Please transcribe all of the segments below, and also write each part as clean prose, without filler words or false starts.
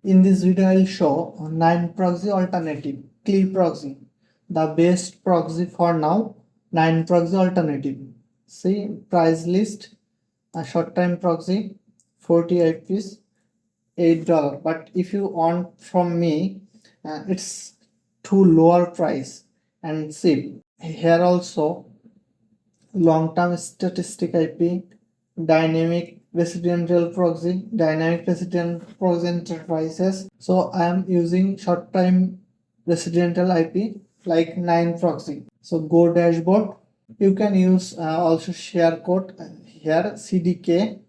In this video, I'll show 9Proxy alternative, Cliproxy, the best proxy for now. 9Proxy alternative. See price list, a short-time proxy, 48 piece, $8. But if you want from me, it's too lower price and cheap. Here also long-term statistic IP, dynamic residential proxy, dynamic resident proxy enterprises. So I am using short-time residential IP like 9Proxy. So go dashboard. You can use also share code here CDK.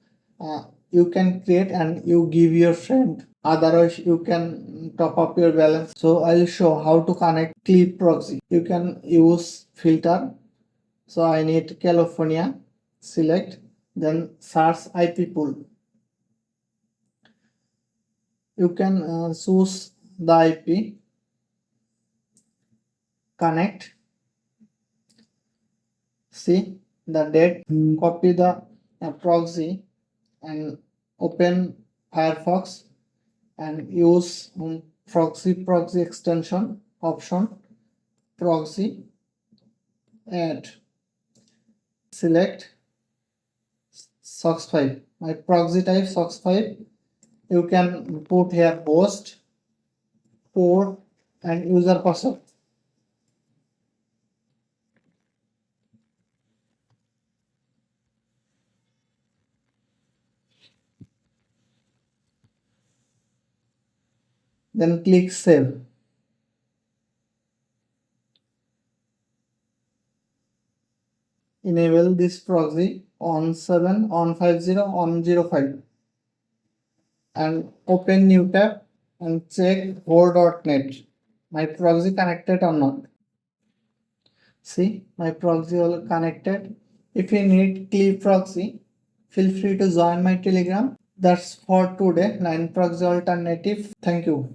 You can create and you give your friend. Otherwise, you can top up your balance. So I'll show how to connect Cliproxy. You can use filter. So I need California, select, then search IP pool. You can choose the IP, connect, see the date, copy the proxy and open Firefox and use proxy extension option, proxy, add, select SOX5. My proxy type SOX5. You can put here host, port and user password. Then click save. Enable this proxy on 7, on 50, on 05 and open new tab and check core.net. My proxy connected or not. See, my proxy all connected. If you need Cliproxy, feel free to join my Telegram. That's for today. 9Proxy alternative. Thank you.